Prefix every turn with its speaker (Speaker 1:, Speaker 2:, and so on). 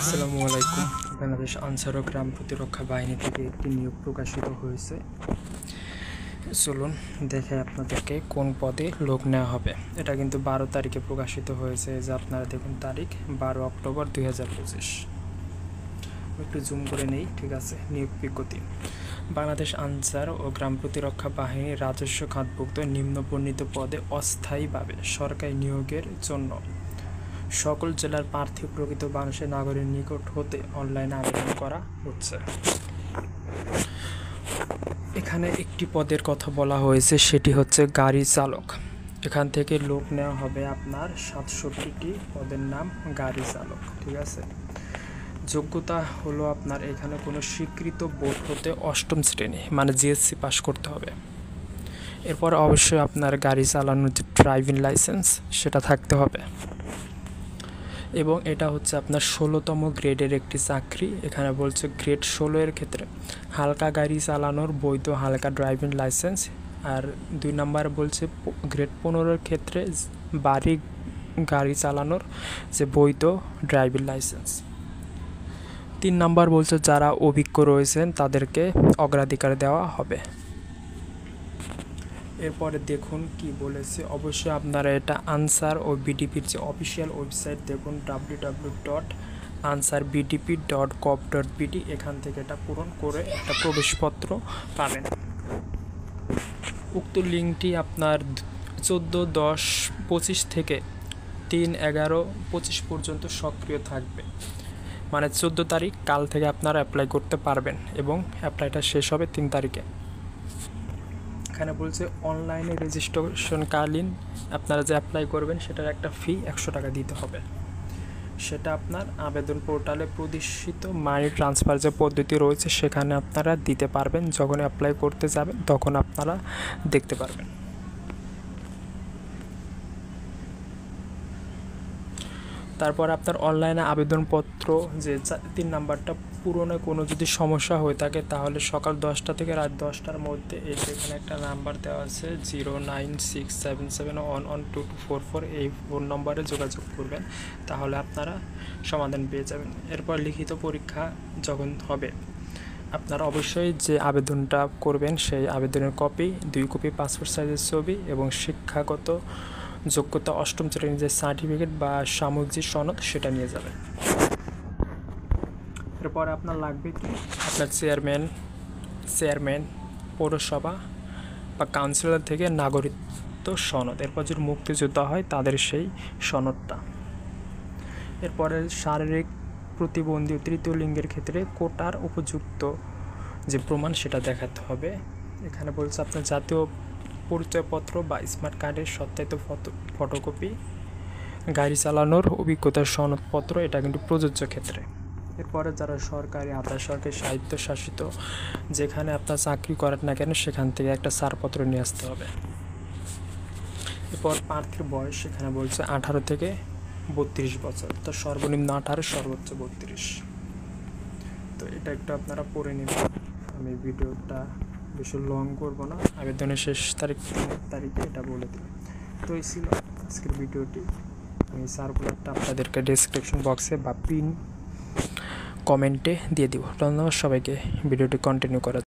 Speaker 1: আসসালামু আলাইকুম। বাংলাদেশ আনসার ও গ্রাম প্রতিরক্ষা বাহিনী থেকে একটি নিয়োগ প্রকাশিত হয়েছে। চলুন দেখে আপনাদেরকে কোন পদে লোক নেওয়া হবে। এটা কিন্তু 12 তারিখে প্রকাশিত হয়েছে, যে আপনারা দেখুন তারিখ 12 অক্টোবর 2025। একটু জুম করে নেই, ঠিক আছে। নিয়োগ বিজ্ঞপ্তি: বাংলাদেশ আনসার ও গ্রাম প্রতিরক্ষা বাহিনীর রাজস্ব খাতভুক্ত নিম্নবর্ণিত পদে অস্থায়ীভাবে সরকারি নিয়োগের জন্য সকল জেলার প্রার্থী প্রকৃত বাংলাদেশের নাগরিকের নিকট হতে অনলাইনে আবেদন করা হচ্ছে। এখানে একটি পদের কথা বলা হয়েছে, সেটি হচ্ছে গাড়ি চালক। এখান থেকে লোক নেওয়া হবে আপনার 67টি পদের নাম গাড়ি চালক, ঠিক আছে। যোগ্যতা হলো আপনার এখানে কোনো স্বীকৃত বোর্ড হতে 8ম শ্রেণী মানে জিএসসি পাস করতে হবে। এরপর অবশ্যই আপনার গাড়ি চালানোর যে ড্রাইভিং লাইসেন্স সেটা থাকতে হবে, এবং এটা হচ্ছে আপনার 16তম গ্রেডের একটি চাকরি। এখানে বলছে গ্রেড 16 এর ক্ষেত্রে হালকা গাড়ি চালানোর বৈধ হালকা ড্রাইভিং লাইসেন্স, আর 2 নম্বর বলছে গ্রেড 15 এর ক্ষেত্রে বাড়ি গাড়ি চালানোর যে বৈধ ড্রাইভিং লাইসেন্স। 3 নম্বর বলছে যারা অভিজ্ঞ রয়েছেন তাদেরকে অগ্রাধিকার দেওয়া হবে। এরপরে দেখুন কি বলেছে। অবশ্যই আপনারা এটা আনসার ও বিডিপির যে অফিসিয়াল ওয়েবসাইট দেখুন www.ansarbdp.gov.bd, এখান থেকে এটা পূরণ করে একটা প্রবেশপত্র পাবেন। উক্ত লিঙ্কটি আপনার 14/10/25 থেকে 3/11/25 পর্যন্ত সক্রিয় থাকবে, মানে 14 তারিখ কাল থেকে আপনারা অ্যাপ্লাই করতে পারবেন, এবং অ্যাপ্লাইটা শেষ হবে 3 তারিখে। এখানে বলছে অনলাইনে রেজিস্ট্রেশনকালীন আপনারা যে অ্যাপ্লাই করবেন সেটার একটা ফি 100 টাকা দিতে হবে। সেটা আপনার আবেদন পোর্টালে প্রদর্শিত মানি ট্রান্সফার যে পদ্ধতি রয়েছে সেখানে আপনারা দিতে পারবেন। যখন অ্যাপ্লাই করতে যাবেন তখন আপনারা দেখতে পারবেন। তারপর আপনার অনলাইনে আবেদনপত্র যে 3 নাম্বারটা পূরণে কোনো যদি সমস্যা হয়ে থাকে তাহলে সকাল 10টা থেকে রাত 10টার মধ্যে এই যেখানে একটা নাম্বার দেওয়া আছে 09677112244, এই ফোন নম্বরে যোগাযোগ করবেন, তাহলে আপনারা সমাধান পেয়ে যাবেন। এরপর লিখিত পরীক্ষা যখন হবে আপনারা অবশ্যই যে আবেদনটা করবেন সেই আবেদনের কপি, 2 কপি পাসপোর্ট সাইজের ছবি এবং শিক্ষাগত যোগ্যতা 8ম শ্রেণীর যে সার্টিফিকেট বা সাময়িক যে সনদ সেটা নিয়ে যাবেন। এরপরে আপনার লাগবে কি আপনার চেয়ারম্যান পৌরসভা বা কাউন্সিলর থেকে নাগরিকত্ব সনদ, এরপর যদি মুক্তিযোদ্ধা হয় তাদের সেই সনদটা। এরপরে শারীরিক প্রতিবন্ধী তৃতীয় লিঙ্গের ক্ষেত্রে কোটার উপযুক্ত যে প্রমাণ সেটা দেখাতে হবে। এখানে বলছে আপনার জাতীয় পরিচয়পত্র বা স্মার্ট কার্ডের সত্যায়িত ফটোকপি, গাড়ি চালানোর অভিজ্ঞতার সনদপত্র, এটা কিন্তু প্রযোজ্য ক্ষেত্রে। এরপরে যারা সরকারি আধা সরকারি স্বায়ত্তশাসিত যেখানে আপনার চাকরি করেন না কেন সেখান থেকে একটা ছাড়পত্র নিয়ে আসতে হবে। এরপর প্রার্থীর বয়স এখানে বলছে 18 থেকে 32 বছর, তো সর্বনিম্ন 18 সর্বোচ্চ 32। তো এটা একটু আপনারা পড়ে নেবেন, আমি ভিডিওটা বেশি লং করব না। আবেদনের শেষ তারিখ 3 তারিখে এটা বলে দিই। তো এই ছিল আজকের ভিডিওটি। আমি সার্কুলারটা আপনাদেরকে ডেসক্রিপশন বক্সে বা পিন কমেন্টে দিয়ে দিব। ধন্যবাদ সবাইকে ভিডিওটি কন্টিনিউ করার